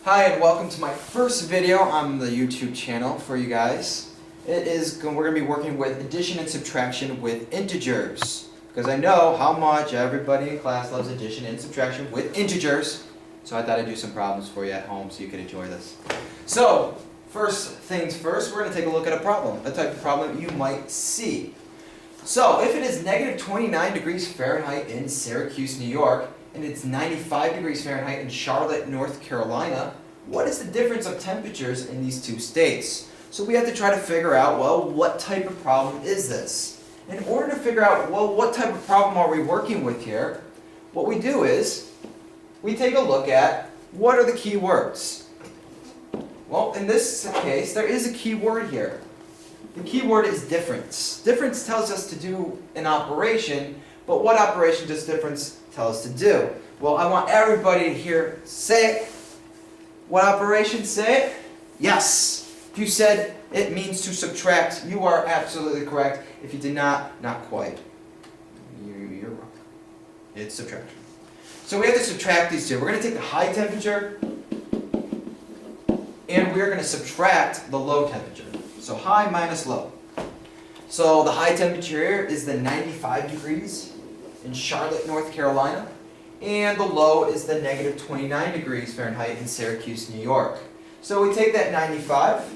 Hi and welcome to my first video on the YouTube channel for you guys. We're going to be working with addition and subtraction with integers. Because I know how much everybody in class loves addition and subtraction with integers. So I thought I'd do some problems for you at home so you could enjoy this. So, first things first, we're going to take a look at a problem. A type of problem you might see. So, if it is negative 29 degrees Fahrenheit in Syracuse, New York, and it's 95 degrees Fahrenheit in Charlotte, North Carolina, what is the difference of temperatures in these two states? So we have to try to figure out, well, what type of problem is this? In order to figure out, well, what type of problem are we working with here, what we do is we take a look at what are the key words. Well, in this case, there is a key word here. The key word is difference. Difference tells us to do an operation, but what operation does difference tell us to do? Well, I want everybody to hear, say it. What operation? Say it. Yes. If you said it means to subtract, you are absolutely correct. If you did not quite. You're wrong. It's subtraction. So we have to subtract these two. We're going to take the high temperature and we're going to subtract the low temperature. So high minus low. So the high temperature here is the 95 degrees in Charlotte, North Carolina. And the low is the negative 29 degrees Fahrenheit in Syracuse, New York. So we take that 95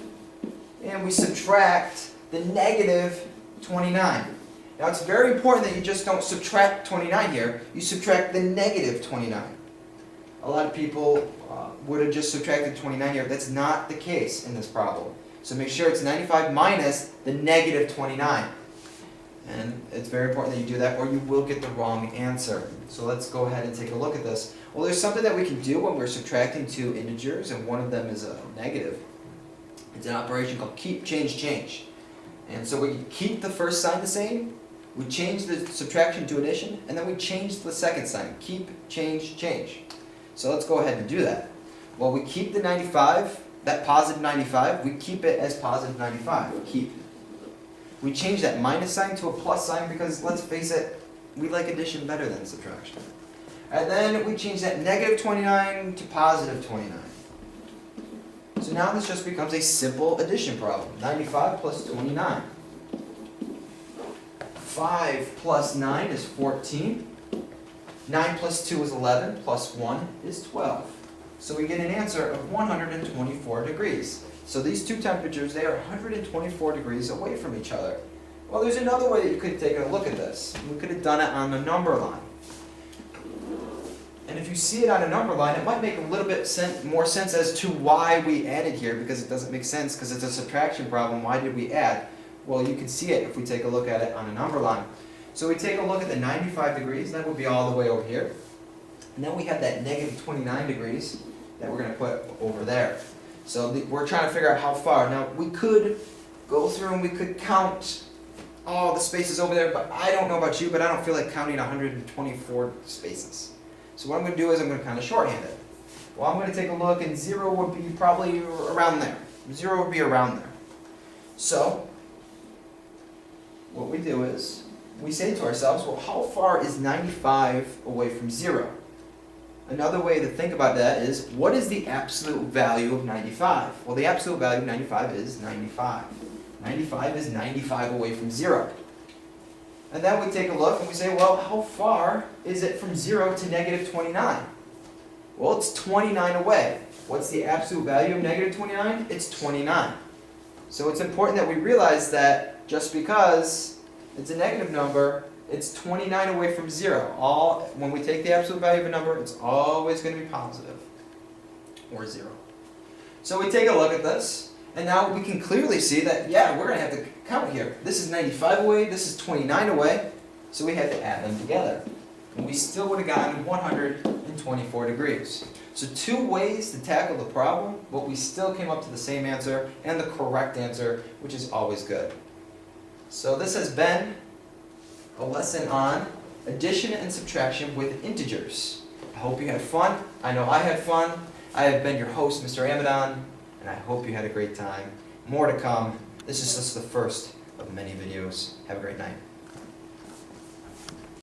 and we subtract the negative 29. Now it's very important that you just don't subtract 29 here. You subtract the negative 29. A lot of people would have just subtracted 29 here. That's not the case in this problem. So make sure it's 95 minus the negative 29. And it's very important that you do that or you will get the wrong answer. So let's go ahead and take a look at this. Well, there's something that we can do when we're subtracting two integers and one of them is a negative. It's an operation called keep, change, change. And so we keep the first sign the same, we change the subtraction to addition, and then we change the second sign. Keep, change, change. So let's go ahead and do that. Well, we keep the 95, that positive 95, we keep it as positive 95. Keep. We change that minus sign to a plus sign because, let's face it, we like addition better than subtraction. And then we change that negative 29 to positive 29. So now this just becomes a simple addition problem. 95 plus 29. 5 plus 9 is 14. 9 plus 2 is 11. Plus 1 is 12. So we get an answer of 124 degrees. So these two temperatures, they are 124 degrees away from each other. Well, there's another way that you could have taken a look at this. We could have done it on the number line. And if you see it on a number line, it might make a little bit more sense as to why we added here, because it doesn't make sense because it's a subtraction problem. Why did we add? Well, you can see it if we take a look at it on a number line. So we take a look at the 95 degrees, that would be all the way over here. And then we have that negative 29 degrees that we're going to put over there. So we're trying to figure out how far. Now we could go through and we could count all the spaces over there, but I don't know about you, but I don't feel like counting 124 spaces. So what I'm going to do is I'm going to kind of shorthand it. Well, I'm going to take a look and 0 would be probably around there. 0 would be around there. So what we do is we say to ourselves, well, how far is 95 away from 0? Another way to think about that is, what is the absolute value of 95? Well, the absolute value of 95 is 95. 95 is 95 away from 0. And then we take a look and we say, well, how far is it from 0 to negative 29? Well, it's 29 away. What's the absolute value of negative 29? It's 29. So it's important that we realize that just because it's a negative number, it's 29 away from 0. When we take the absolute value of a number, it's always going to be positive or 0. So we take a look at this, and now we can clearly see that, yeah, we're going to have to count here. This is 95 away, this is 29 away, so we had to add them together. And we still would have gotten 124 degrees. So two ways to tackle the problem, but we still came up to the same answer and the correct answer, which is always good. So this has been a lesson on addition and subtraction with integers. I hope you had fun. I know I had fun. I have been your host, Mr. Amadon, and I hope you had a great time. More to come. This is just the first of many videos. Have a great night.